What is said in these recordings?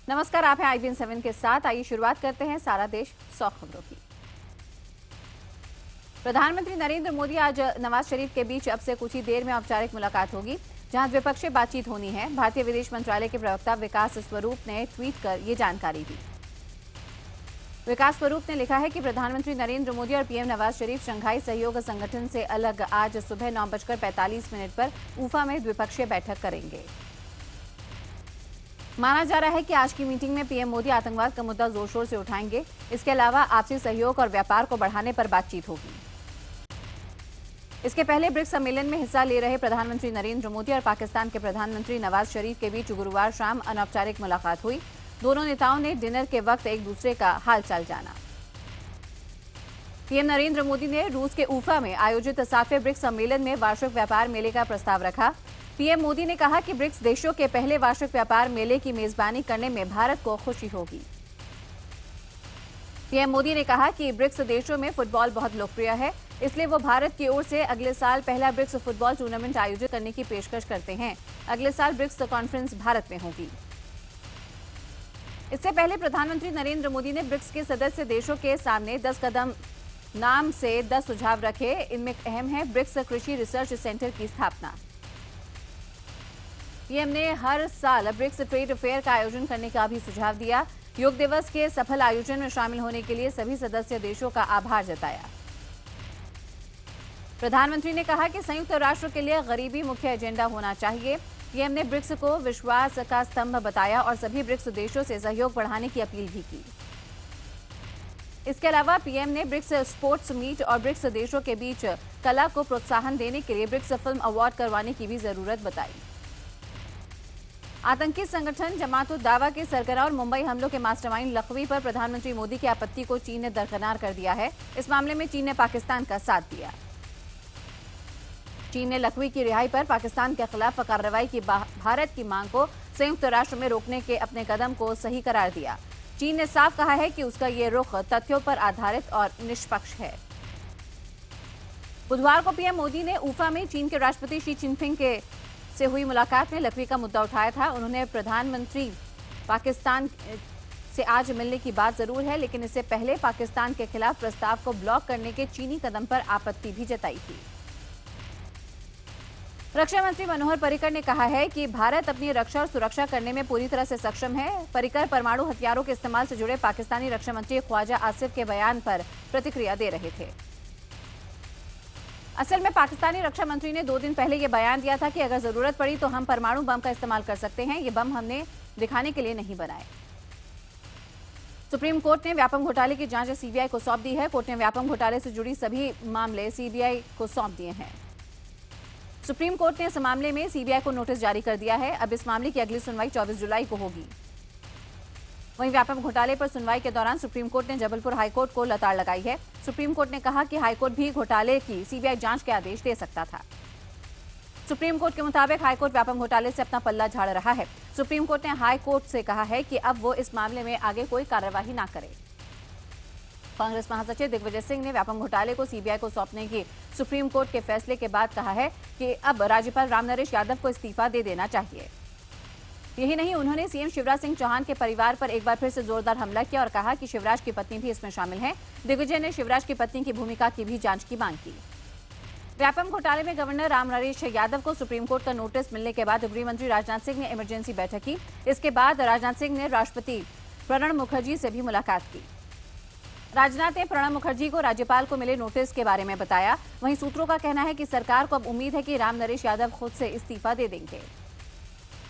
नमस्कार, आप हैं IBN 7 के साथ। आइए शुरुआत करते हैं सारा देश 100 खबरों की। प्रधानमंत्री नरेंद्र मोदी आज नवाज शरीफ के बीच अब से कुछ ही देर में औपचारिक मुलाकात होगी, जहां द्विपक्षीय बातचीत होनी है। भारतीय विदेश मंत्रालय के प्रवक्ता विकास स्वरूप ने ट्वीट कर ये जानकारी दी। विकास स्वरूप ने लिखा है कि प्रधानमंत्री नरेंद्र मोदी और पीएम नवाज शरीफ शंघाई सहयोग संगठन से अलग आज सुबह 9:45 पर ऊफा में द्विपक्षीय बैठक करेंगे। माना जा रहा है कि आज की मीटिंग में पीएम मोदी आतंकवाद का मुद्दा जोर शोर से उठाएंगे। इसके अलावा आपसी सहयोग और व्यापार को बढ़ाने पर बातचीत होगी। इसके पहले ब्रिक्स सम्मेलन में हिस्सा ले रहे प्रधानमंत्री नरेंद्र मोदी और पाकिस्तान के प्रधानमंत्री नवाज शरीफ के बीच गुरुवार शाम अनौपचारिक मुलाकात हुई। दोनों नेताओं ने डिनर के वक्त एक दूसरे का हालचाल जाना। पीएम नरेंद्र मोदी ने रूस के ऊफा में आयोजित 7वें ब्रिक्स सम्मेलन में वार्षिक व्यापार मेले का प्रस्ताव रखा। पीएम मोदी ने कहा कि ब्रिक्स देशों के पहले वार्षिक व्यापार मेले की मेजबानी करने में भारत को खुशी होगी। पीएम मोदी ने कहा कि ब्रिक्स देशों में फुटबॉल बहुत लोकप्रिय है, इसलिए वो भारत की ओर से अगले साल पहला ब्रिक्स फुटबॉल टूर्नामेंट आयोजित करने की पेशकश करते हैं। अगले साल ब्रिक्स कॉन्फ्रेंस भारत में होगी। इससे पहले प्रधानमंत्री नरेंद्र मोदी ने ब्रिक्स के सदस्य देशों के सामने 10 कदम नाम से 10 सुझाव रखे। इनमें अहम है ब्रिक्स कृषि रिसर्च सेंटर की स्थापना। पीएम ने हर साल ब्रिक्स ट्रेड फेयर का आयोजन करने का भी सुझाव दिया। योग दिवस के सफल आयोजन में शामिल होने के लिए सभी सदस्य देशों का आभार जताया। प्रधानमंत्री ने कहा कि संयुक्त राष्ट्र के लिए गरीबी मुख्य एजेंडा होना चाहिए। पीएम ने ब्रिक्स को विश्वास का स्तंभ बताया और सभी ब्रिक्स देशों से सहयोग बढ़ाने की अपील भी की। इसके अलावा पीएम ने ब्रिक्स स्पोर्ट्स मीट और ब्रिक्स देशों के बीच कला को प्रोत्साहन देने के लिए ब्रिक्स फिल्म अवार्ड करवाने की भी जरूरत बताई। आतंकी संगठन जमात उद दावा के सरगना और मुंबई हमलों के मास्टरमाइंड लखवी पर प्रधानमंत्री मोदी की आपत्ति को चीन ने दरकिनार कर दिया है। इस मामले में चीन ने पाकिस्तान का साथ दिया। चीन ने लखवी की रिहाई पर पाकिस्तान के खिलाफ कार्रवाई की भारत की मांग को संयुक्त राष्ट्र में रोकने के अपने कदम को सही करार दिया। चीन ने साफ कहा है कि उसका ये रुख तथ्यों पर आधारित और निष्पक्ष है। बुधवार को पीएम मोदी ने ऊफा में चीन के राष्ट्रपति शी जिनपिंग से हुई मुलाकात में लखवी का मुद्दा उठाया था। उन्होंने प्रधानमंत्री पाकिस्तान से आज मिलने की बात जरूर है, लेकिन इससे पहले पाकिस्तान के खिलाफ प्रस्ताव को ब्लॉक करने के चीनी कदम पर आपत्ति भी जताई थी। रक्षा मंत्री मनोहर पर्रिकर ने कहा है कि भारत अपनी रक्षा और सुरक्षा करने में पूरी तरह से सक्षम है। पर्रिकर परमाणु हथियारों के इस्तेमाल से जुड़े पाकिस्तानी रक्षा मंत्री ख्वाजा आसिफ के बयान पर प्रतिक्रिया दे रहे थे। असल में पाकिस्तानी रक्षा मंत्री ने 2 दिन पहले यह बयान दिया था कि अगर जरूरत पड़ी तो हम परमाणु बम का इस्तेमाल कर सकते हैं। ये बम हमने दिखाने के लिए नहीं बनाए। सुप्रीम कोर्ट ने व्यापम घोटाले की जांच सीबीआई को सौंप दी है। कोर्ट ने व्यापम घोटाले से जुड़ी सभी मामले सीबीआई को सौंप दिए हैं। सुप्रीम कोर्ट ने इस मामले में सीबीआई को नोटिस जारी कर दिया है। अब इस मामले की अगली सुनवाई 24 जुलाई को होगी। वहीं व्यापम घोटाले पर सुनवाई के दौरान सुप्रीम कोर्ट ने जबलपुर हाईकोर्ट को लताड़ लगाई है। सुप्रीम कोर्ट ने कहा कि हाईकोर्ट भी घोटाले की सीबीआई जांच के आदेश दे सकता था। सुप्रीम कोर्ट के मुताबिक हाईकोर्ट व्यापम घोटाले से अपना पल्ला झाड़ रहा है। सुप्रीम कोर्ट ने हाईकोर्ट से कहा है कि अब वो इस मामले में आगे कोई कार्यवाही न करे। कांग्रेस महासचिव दिग्विजय सिंह ने व्यापम घोटाले को सीबीआई को सौंपने की सुप्रीम कोर्ट के फैसले के बाद कहा है कि अब राज्यपाल रामनरेश यादव को इस्तीफा दे देना चाहिए। यही नहीं, उन्होंने सीएम शिवराज सिंह चौहान के परिवार पर एक बार फिर से जोरदार हमला किया और कहा कि शिवराज की पत्नी भी इसमें शामिल है। दिग्विजय ने शिवराज की पत्नी की भूमिका की भी जांच की मांग की। व्यापम घोटाले में गवर्नर रामनरेश यादव को सुप्रीम कोर्ट का नोटिस मिलने के बाद गृह मंत्री राजनाथ सिंह ने इमरजेंसी बैठक की। इसके बाद राजनाथ सिंह ने राष्ट्रपति प्रणब मुखर्जी से भी मुलाकात की। राजनाथ ने प्रणब मुखर्जी को राज्यपाल को मिले नोटिस के बारे में बताया। वहीं सूत्रों का कहना है कि सरकार को अब उम्मीद है कि रामनरेश यादव खुद से इस्तीफा दे देंगे।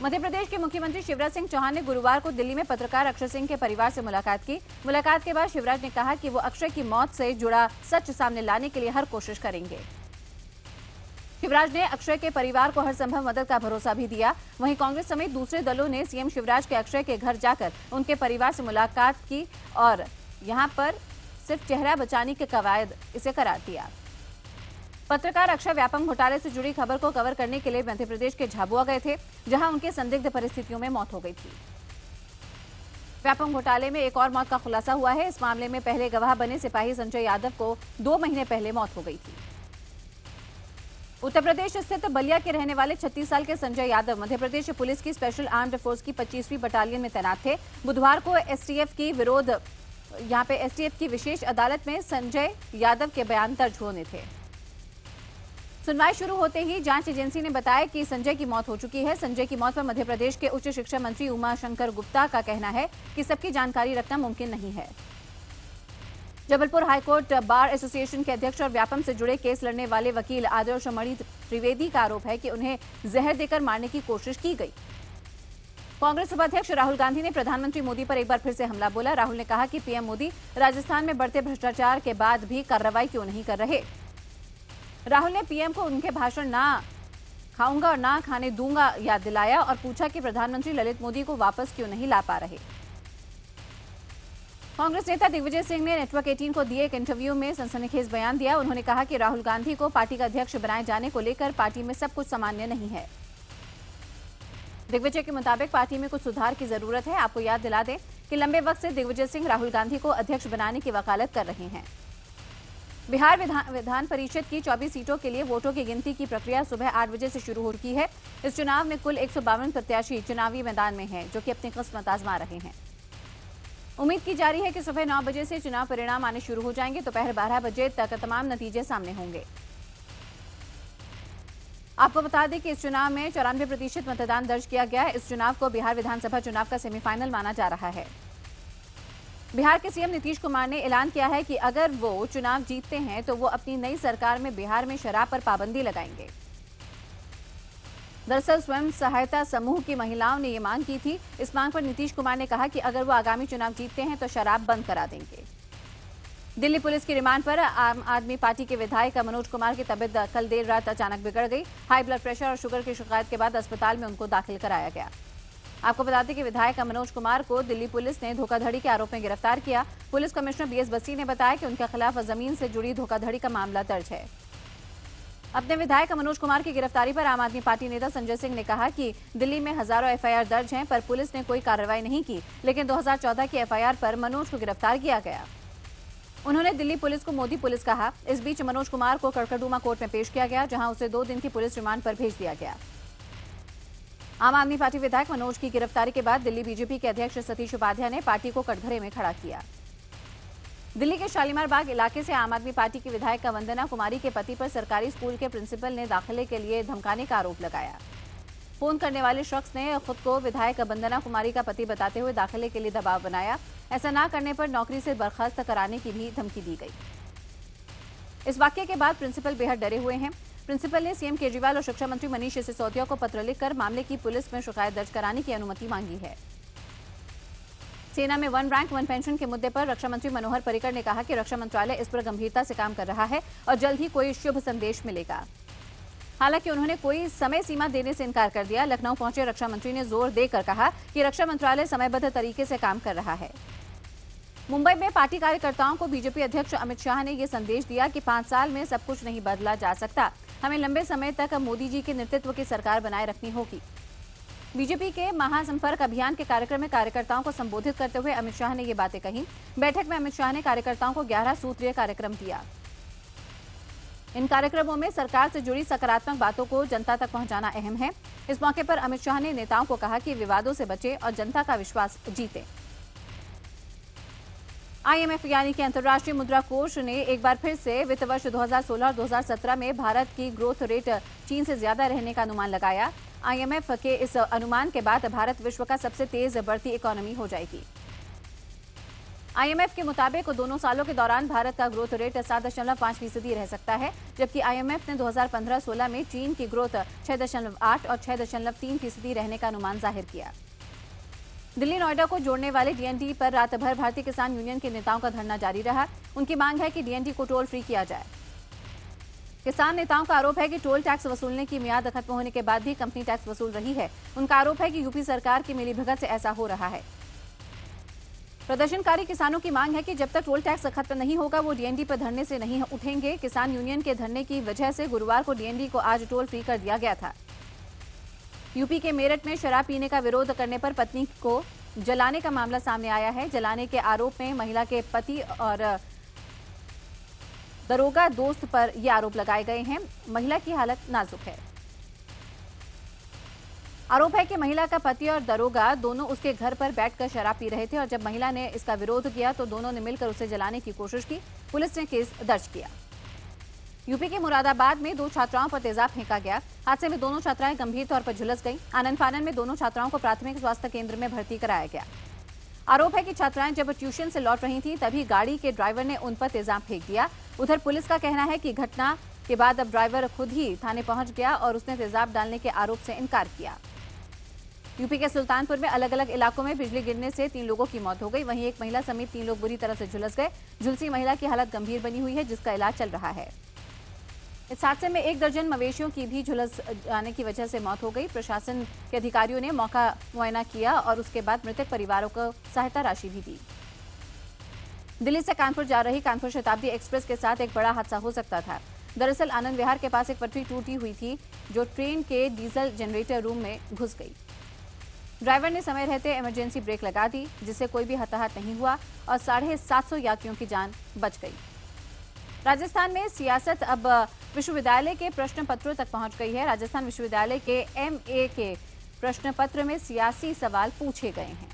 मध्य प्रदेश के मुख्यमंत्री शिवराज सिंह चौहान ने गुरुवार को दिल्ली में पत्रकार अक्षय सिंह के परिवार से मुलाकात की। मुलाकात के बाद शिवराज ने कहा कि वो अक्षय की मौत से जुड़ा सच सामने लाने के लिए हर कोशिश करेंगे। शिवराज ने अक्षय के परिवार को हर संभव मदद का भरोसा भी दिया। वहीं कांग्रेस समेत दूसरे दलों ने सीएम शिवराज के अक्षय के घर जाकर उनके परिवार से मुलाकात की और यहां पर सिर्फ चेहरा बचाने के कवायद इसे करार दिया। पत्रकार अक्षय व्यापम घोटाले से जुड़ी खबर को कवर करने के लिए मध्य प्रदेश के झाबुआ गए थे, जहां उनके संदिग्ध परिस्थितियों में मौत हो गई थी। व्यापम घोटाले में एक और मौत का खुलासा हुआ है। इस मामले में पहले गवाह बने सिपाही संजय यादव को 2 महीने पहले मौत हो गई थी। उत्तर प्रदेश स्थित बलिया के रहने वाले 36 साल के संजय यादव मध्य प्रदेश पुलिस की स्पेशल आर्म्ड फोर्स की 25वीं बटालियन में तैनात थे। बुधवार को एसटीएफ की विशेष अदालत में संजय यादव के बयान दर्ज होने थे। सुनवाई शुरू होते ही जांच एजेंसी ने बताया कि संजय की मौत हो चुकी है। संजय की मौत पर मध्य प्रदेश के उच्च शिक्षा मंत्री उमाशंकर गुप्ता का कहना है कि सबकी जानकारी रखना मुमकिन नहीं है। जबलपुर हाईकोर्ट बार एसोसिएशन के अध्यक्ष और व्यापम से जुड़े केस लड़ने वाले वकील आदर्श मणि त्रिवेदी का आरोप है कि उन्हें जहर देकर मारने की कोशिश की गई। कांग्रेस उपाध्यक्ष राहुल गांधी ने प्रधानमंत्री मोदी पर एक बार फिर से हमला बोला। राहुल ने कहा कि पीएम मोदी राजस्थान में बढ़ते भ्रष्टाचार के बाद भी कार्रवाई क्यों नहीं कर रहे। राहुल ने पीएम को उनके भाषण ना खाऊंगा और ना खाने दूंगा याद दिलाया और पूछा कि प्रधानमंत्री ललित मोदी को वापस क्यों नहीं ला पा रहे। कांग्रेस नेता दिग्विजय सिंह ने नेटवर्क 18 को दिए एक इंटरव्यू में सनसनीखेज बयान दिया। उन्होंने कहा कि राहुल गांधी को पार्टी का अध्यक्ष बनाए जाने को लेकर पार्टी में सब कुछ सामान्य नहीं है। दिग्विजय के मुताबिक पार्टी में कुछ सुधार की जरूरत है। आपको याद दिला दें कि लंबे वक्त से दिग्विजय सिंह राहुल गांधी को अध्यक्ष बनाने की वकालत कर रहे हैं। बिहार विधान परिषद की 24 सीटों के लिए वोटों की गिनती की प्रक्रिया सुबह 8 बजे से शुरू हो चुकी है। इस चुनाव में कुल 152 प्रत्याशी चुनावी मैदान में हैं, जो कि अपनी किस्मत आजमा रहे हैं। उम्मीद की जा रही है कि सुबह 9 बजे से चुनाव परिणाम आने शुरू हो जाएंगे। दोपहर 12 बजे तक तमाम नतीजे सामने होंगे। आपको बता दें कि इस चुनाव में 94% मतदान दर्ज किया गया है। इस चुनाव को बिहार विधानसभा चुनाव का सेमीफाइनल माना जा रहा है। बिहार के सीएम नीतीश कुमार ने ऐलान किया है कि अगर वो चुनाव जीतते हैं तो वो अपनी नई सरकार में बिहार में शराब पर पाबंदी लगाएंगे। दरअसल स्वयं सहायता समूह की महिलाओं ने ये मांग की थी। इस मांग पर नीतीश कुमार ने कहा कि अगर वो आगामी चुनाव जीतते हैं तो शराब बंद करा देंगे। दिल्ली पुलिस की रिमांड पर आम आदमी पार्टी के विधायक मनोज कुमार की तबीयत कल देर रात अचानक बिगड़ गई। हाई ब्लड प्रेशर और शुगर की शिकायत के बाद अस्पताल में उनको दाखिल कराया गया। आपको बता दें कि विधायक मनोज कुमार को दिल्ली पुलिस ने धोखाधड़ी के आरोप में गिरफ्तार किया। पुलिस कमिश्नर बीएस बस्सी ने बताया कि उनके खिलाफ जमीन से जुड़ी धोखाधड़ी का मामला दर्ज है। अपने विधायक मनोज कुमार की गिरफ्तारी पर आम आदमी पार्टी नेता संजय सिंह ने कहा कि दिल्ली में हजारों एफआईआर दर्ज हैं, पर पुलिस ने कोई कार्रवाई नहीं की। लेकिन 2014 की एफआईआर पर मनोज को गिरफ्तार किया गया। उन्होंने दिल्ली पुलिस को मोदी पुलिस कहा। इस बीच मनोज कुमार को कड़कड़डूमा कोर्ट में पेश किया गया, जहां उसे 2 दिन की पुलिस रिमांड पर भेज दिया गया। आम आदमी पार्टी विधायक मनोज की गिरफ्तारी के बाद दिल्ली बीजेपी के अध्यक्ष सतीश उपाध्याय ने पार्टी को कटघरे में खड़ा किया। दिल्ली के शालीमार बाग इलाके से आम आदमी पार्टी की विधायक वंदना कुमारी के पति पर सरकारी स्कूल के प्रिंसिपल ने दाखिले के लिए धमकाने का आरोप लगाया। फोन करने वाले शख्स ने खुद को विधायक वंदना कुमारी का पति बताते हुए दाखिले के लिए दबाव बनाया। ऐसा न करने पर नौकरी से बर्खास्त कराने की भी धमकी दी गई। इस वाकये के बाद प्रिंसिपल बेहद डरे हुए हैं। प्रिंसिपल ने सीएम केजरीवाल और शिक्षा मंत्री मनीष सिसोदिया को पत्र लिखकर मामले की पुलिस में शिकायत दर्ज कराने की अनुमति मांगी है। सेना में 1 रैंक 1 पेंशन के मुद्दे पर रक्षा मंत्री मनोहर पर्रिकर ने कहा कि रक्षा मंत्रालय इस पर गंभीरता से काम कर रहा है और जल्द ही कोई शुभ संदेश मिलेगा। हालांकि उन्होंने कोई समय सीमा देने से इनकार कर दिया। लखनऊ पहुंचे रक्षा मंत्री ने जोर देकर कहा कि रक्षा मंत्रालय समयबद्ध तरीके से काम कर रहा है। मुंबई में पार्टी कार्यकर्ताओं को बीजेपी अध्यक्ष अमित शाह ने यह संदेश दिया कि 5 साल में सब कुछ नहीं बदला जा सकता। हमें लंबे समय तक मोदी जी के नेतृत्व की सरकार बनाए रखनी होगी। बीजेपी के महासंपर्क अभियान के कार्यक्रम में कार्यकर्ताओं को संबोधित करते हुए अमित शाह ने ये बातें कही। बैठक में अमित शाह ने कार्यकर्ताओं को 11 सूत्रीय कार्यक्रम दिया। इन कार्यक्रमों में सरकार से जुड़ी सकारात्मक बातों को जनता तक पहुंचाना अहम है। इस मौके पर अमित शाह ने नेताओं को कहा कि विवादों से बचें और जनता का विश्वास जीतें। आईएमएफ यानी कि अंतर्राष्ट्रीय मुद्रा कोष ने एक बार फिर से वित्त वर्ष 2016 और 2017 में भारत की ग्रोथ रेट चीन से ज्यादा रहने का अनुमान लगाया। आईएमएफ के इस अनुमान के बाद भारत विश्व का सबसे तेज बढ़ती इकोनॉमी हो जाएगी। आईएमएफ के मुताबिक दोनों सालों के दौरान भारत का ग्रोथ रेट 7.5% रह सकता है, जबकि आईएमएफ ने 2015-16 में चीन की ग्रोथ 6.8 और 6.3% रहने का अनुमान जाहिर किया। दिल्ली नोएडा को जोड़ने वाले डीएनडी पर रात भर भारतीय किसान यूनियन के नेताओं का धरना जारी रहा। उनकी मांग है कि डीएनडी को टोल फ्री किया जाए। किसान नेताओं का आरोप है कि टोल टैक्स वसूलने की मियाद खत्म होने के बाद भी कंपनी टैक्स वसूल रही है। उनका आरोप है कि यूपी सरकार की मिलीभगत से ऐसा हो रहा है। प्रदर्शनकारी किसानों की मांग है कि जब तक टोल टैक्स खत्म नहीं होगा वो डीएनडी पर धरने से नहीं उठेंगे। किसान यूनियन के धरने की वजह से गुरुवार को डीएनडी को आज टोल फ्री कर दिया गया था। यूपी के मेरठ में शराब पीने का विरोध करने पर पत्नी को जलाने का मामला सामने आया है। जलाने के आरोप में महिला के पति और दरोगा दोस्त पर ये आरोप लगाए गए हैं। महिला की हालत नाजुक है। आरोप है कि महिला का पति और दरोगा दोनों उसके घर पर बैठकर शराब पी रहे थे और जब महिला ने इसका विरोध किया तो दोनों ने मिलकर उसे जलाने की कोशिश की। पुलिस ने केस दर्ज किया। यूपी के मुरादाबाद में 2 छात्राओं पर तेजाब फेंका गया। हादसे में दोनों छात्राएं गंभीर तौर पर झुलस गईं। आनन फानन में दोनों छात्राओं को प्राथमिक स्वास्थ्य केंद्र में भर्ती कराया गया। आरोप है कि छात्राएं जब ट्यूशन से लौट रही थीं तभी गाड़ी के ड्राइवर ने उन पर तेजाब फेंक दिया। उधर पुलिस का कहना है कि घटना के बाद अब ड्राइवर खुद ही थाने पहुंच गया और उसने तेजाब डालने के आरोप से इनकार किया। यूपी के सुल्तानपुर में अलग अलग इलाकों में बिजली गिरने से 3 लोगों की मौत हो गई। वहीं एक महिला समेत 3 लोग बुरी तरह से झुलस गए। झुलसी महिला की हालत गंभीर बनी हुई है, जिसका इलाज चल रहा है। इस हादसे में 1 दर्जन मवेशियों की भी झुलस जाने की वजह से मौत हो गई। प्रशासन के अधिकारियों ने मौका मुआयना किया और उसके बाद मृतक परिवारों को सहायता राशि भी दी। दिल्ली से कानपुर जा रही कानपुर शताब्दी एक्सप्रेस के साथ एक बड़ा हादसा हो सकता था। दरअसल आनंद विहार के पास एक पटरी टूटी हुई थी जो ट्रेन के डीजल जनरेटर रूम में घुस गई। ड्राइवर ने समय रहते इमरजेंसी ब्रेक लगा दी, जिससे कोई भी हताहत नहीं हुआ और 750 यात्रियों की जान बच गई। राजस्थान में सियासत अब विश्वविद्यालय के प्रश्न पत्रों तक पहुंच गई है। राजस्थान विश्वविद्यालय के MA के प्रश्न पत्र में सियासी सवाल पूछे गए हैं।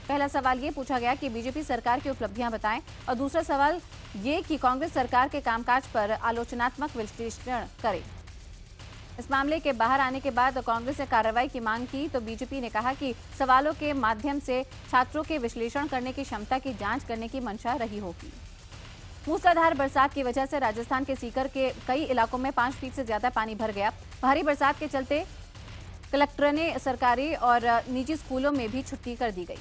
पहला सवाल ये पूछा गया कि बीजेपी सरकार की उपलब्धियां बताएं और दूसरा सवाल ये कि कांग्रेस सरकार के कामकाज पर आलोचनात्मक विश्लेषण करें। इस मामले के बाहर आने के बाद कांग्रेस ने कार्रवाई की मांग की तो बीजेपी ने कहा कि सवालों के माध्यम से छात्रों के विश्लेषण करने की क्षमता की जांच करने की मंशा रही होगी। मूसलाधार बरसात की वजह से राजस्थान के सीकर के कई इलाकों में 5 फीट से ज्यादा पानी भर गया। भारी बरसात के चलते कलेक्टर ने सरकारी और निजी स्कूलों में भी छुट्टी कर दी गई।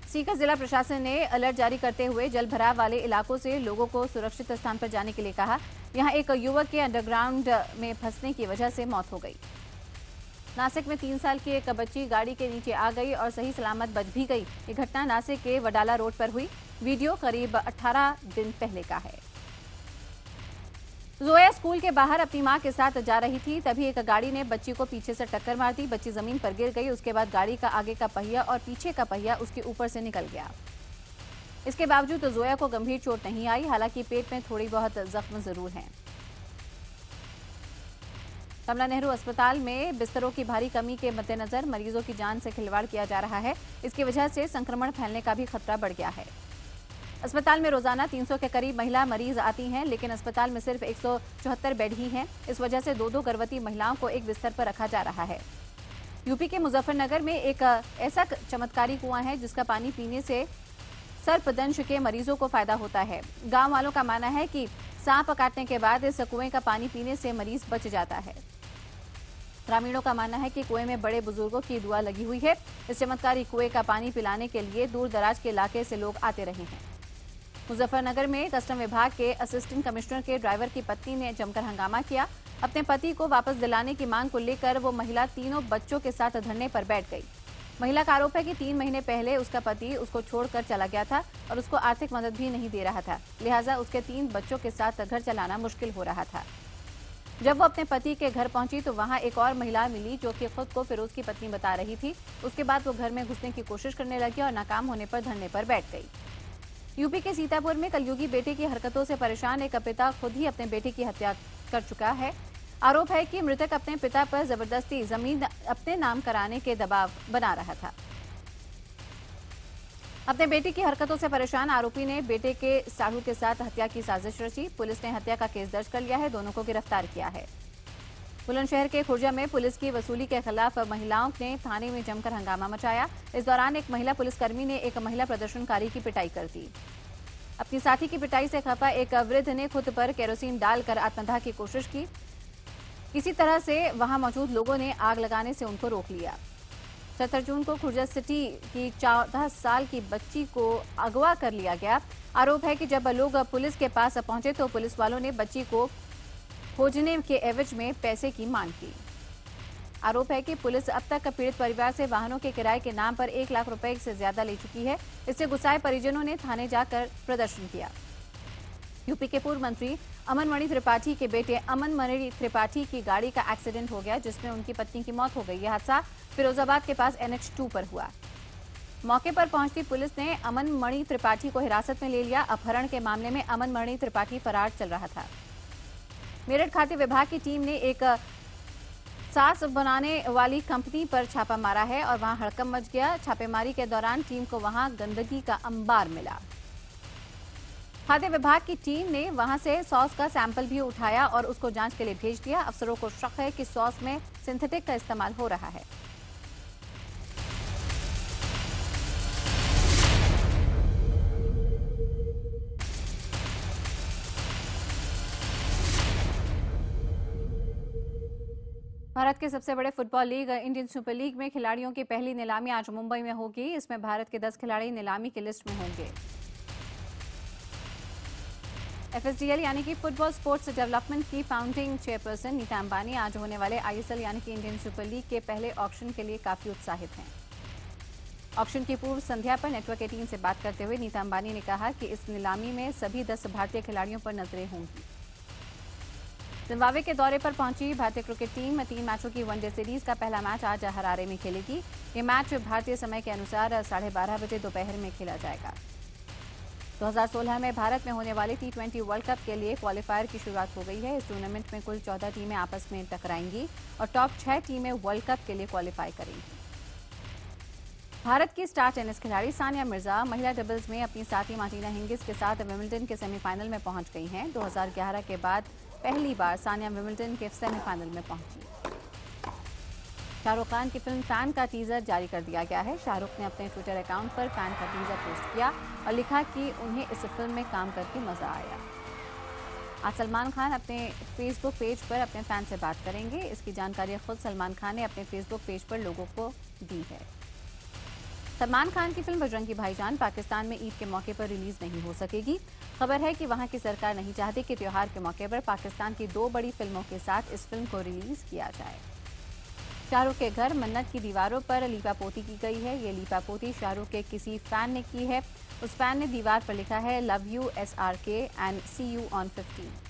सीकर जिला प्रशासन ने अलर्ट जारी करते हुए जल भराव वाले इलाकों से लोगों को सुरक्षित स्थान पर जाने के लिए कहा। यहां एक युवक के अंडरग्राउंड में फंसने की वजह से मौत हो गई। नासिक में 3 साल की एक बच्ची गाड़ी के नीचे आ गई और सही सलामत बच भी गई। ये घटना नासिक के वडाला रोड पर हुई। वीडियो करीब 18 दिन पहले का है। जोया स्कूल के बाहर अपनी मां के साथ जा रही थी, तभी एक गाड़ी ने बच्ची को पीछे से टक्कर मार दी। बच्ची जमीन पर गिर गई। उसके बाद गाड़ी का आगे का पहिया और पीछे का पहिया उसके ऊपर से निकल गया। इसके बावजूद जोया को गंभीर चोट नहीं आई, हालांकि पेट में थोड़ी बहुत जख्म जरूर हैं। कमला नेहरू अस्पताल में बिस्तरों की भारी कमी के मद्देनजर मरीजों की जान से खिलवाड़ किया जा रहा है। इसकी वजह से संक्रमण फैलने का भी खतरा बढ़ गया है। अस्पताल में रोजाना 300 के करीब महिला मरीज आती हैं, लेकिन अस्पताल में सिर्फ 174 बेड ही हैं। इस वजह से 2-2 गर्भवती महिलाओं को एक बिस्तर पर रखा जा रहा है। यूपी के मुजफ्फरनगर में एक ऐसा चमत्कारी कुआं है जिसका पानी पीने से सर्पदंश के मरीजों को फायदा होता है। गांव वालों का मानना है कि सांप काटने के बाद इस कुएं का पानी पीने से मरीज बच जाता है। ग्रामीणों का मानना है कि कुएं में बड़े बुजुर्गों की दुआ लगी हुई है। इस चमत्कारी कुएं का पानी पिलाने के लिए दूर दराज के इलाके से लोग आते रहे हैं। मुजफ्फरनगर में कस्टम विभाग के असिस्टेंट कमिश्नर के ड्राइवर की पत्नी ने जमकर हंगामा किया। अपने पति को वापस दिलाने की मांग को लेकर वो महिला 3 बच्चों के साथ धरने पर बैठ गई। महिला का आरोप है कि 3 महीने पहले उसका पति उसको छोड़कर चला गया था और उसको आर्थिक मदद भी नहीं दे रहा था, लिहाजा उसके 3 बच्चों के साथ घर चलाना मुश्किल हो रहा था। जब वो अपने पति के घर पहुंची तो वहां एक और महिला मिली जो कि खुद को फिरोज की पत्नी बता रही थी। उसके बाद वो घर में घुसने की कोशिश करने लगी और नाकाम होने पर धरने पर बैठ गई। यूपी के सीतापुर में कलयुगी बेटे की हरकतों से परेशान एक पिता खुद ही अपने बेटे की हत्या कर चुका है। आरोप है कि मृतक अपने पिता पर जबरदस्ती जमीन अपने नाम कराने के दबाव बना रहा था। अपने बेटे की हरकतों से परेशान आरोपी ने बेटे के साढ़ू के साथ हत्या की साजिश रची। पुलिस ने हत्या का केस दर्ज कर लिया है, दोनों को गिरफ्तार किया है। बुलंदशहर के खुर्जा में पुलिस की वसूली के खिलाफ महिलाओं ने थाने में जमकर हंगामा मचाया। इस दौरान एक महिला पुलिसकर्मी ने एक महिला प्रदर्शनकारी की पिटाई कर दी। अपनी साथी की पिटाई से खफा एक वृद्ध ने खुद पर केरोसिन डालकर आत्मदाह की कोशिश की। किसी तरह से वहां मौजूद लोगों ने आग लगाने से उनको रोक लिया। 17 जून को खुर्जा सिटी की 14 साल की बच्ची को अगवा कर लिया गया। आरोप है कि जब लोग पुलिस के पास पहुंचे तो पुलिस वालों ने बच्ची को खोजने के एवज में पैसे की मांग की। आरोप है कि पुलिस अब तक पीड़ित परिवार से वाहनों के किराए के नाम पर 1 लाख रुपए से ज्यादा ले चुकी है। इससे गुस्साए परिजनों ने थाने जाकर प्रदर्शन किया। यूपी के पूर्व मंत्री अमन मणि त्रिपाठी के बेटे अमन मणि त्रिपाठी की गाड़ी का एक्सीडेंट हो गया, जिसमें उनकी पत्नी की मौत हो गई। यह हादसा फिरोजाबाद के पास NH 2 पर हुआ। मौके पर पहुंचती पुलिस ने अमन मणि त्रिपाठी को हिरासत में ले लिया। अपहरण के मामले में अमन मणि त्रिपाठी फरार चल रहा था। मेरठ खाद्य विभाग की टीम ने एक सास बनाने वाली कंपनी पर छापा मारा है और वहां हड़कंप मच गया। छापेमारी के दौरान टीम को वहां गंदगी का अंबार मिला। खाद्य विभाग की टीम ने वहां से सॉस का सैंपल भी उठाया और उसको जांच के लिए भेज दिया। अफसरों को शक है कि सॉस में सिंथेटिक का इस्तेमाल हो रहा है। भारत के सबसे बड़े football league Indian super league में खिलाड़ियों की पहली नीलामी आज मुंबई में होगी। इसमें भारत के 10 खिलाड़ी नीलामी की लिस्ट में होंगे। एफएसडीएल यानी कि फुटबॉल स्पोर्ट्स डेवलपमेंट की फाउंडिंग चेयरपर्सन नीता अंबानी आज होने वाले आईएसएल यानी कि इंडियन सुपर लीग के पहले ऑक्शन के लिए काफी उत्साहित हैं। ऑक्शन की पूर्व संध्या पर नेटवर्क 18 से बात करते हुए नीता अंबानी ने कहा कि इस नीलामी में सभी 10 भारतीय खिलाड़ियों पर नजरें होंगी। जिम्बाब्वे के दौरे पर पहुंची भारतीय क्रिकेट टीम 3 मैचों की वनडे सीरीज का पहला मैच आज हरारे में खेलेगी। ये मैच भारतीय समय के अनुसार 12:30 बजे दोपहर में खेला जाएगा। 2016 में भारत में होने वाले T20 वर्ल्ड कप के लिए क्वालिफायर की शुरुआत हो गई है। इस टूर्नामेंट में कुल 14 टीमें आपस में टकराएंगी और टॉप 6 टीमें वर्ल्ड कप के लिए क्वालिफाई करेंगी। भारत की स्टार टेनिस खिलाड़ी सानिया मिर्जा महिला डबल्स में अपनी साथी मार्टिना हिंगिस के साथ विंबलडन के सेमीफाइनल में पहुंच गई हैं। 2011 के बाद पहली बार सानिया विंबलडन के सेमीफाइनल में पहुंची। शाहरुख खान की फिल्म फैन का टीजर जारी कर दिया गया है। शाहरुख ने अपने ट्विटर अकाउंट पर फैन का टीजर पोस्ट किया और लिखा कि उन्हें इस फिल्म में काम करके मजा आया। आज सलमान खान अपने फेसबुक पेज पर अपने फैन से बात करेंगे। इसकी जानकारी खुद सलमान खान ने अपने फेसबुक पेज पर लोगों को दी है। सलमान खान की फिल्म बजरंगी भाईजान पाकिस्तान में ईद के मौके पर रिलीज नहीं हो सकेगी। खबर है कि वहां की सरकार नहीं चाहती कि त्योहार के मौके पर पाकिस्तान की 2 बड़ी फिल्मों के साथ इस फिल्म को रिलीज किया जाए। शाहरुख के घर मन्नत की दीवारों पर लीपापोती की गई है। ये लीपापोती शाहरुख के किसी फैन ने की है। उस फैन ने दीवार पर लिखा है love you SRK and see you on 15।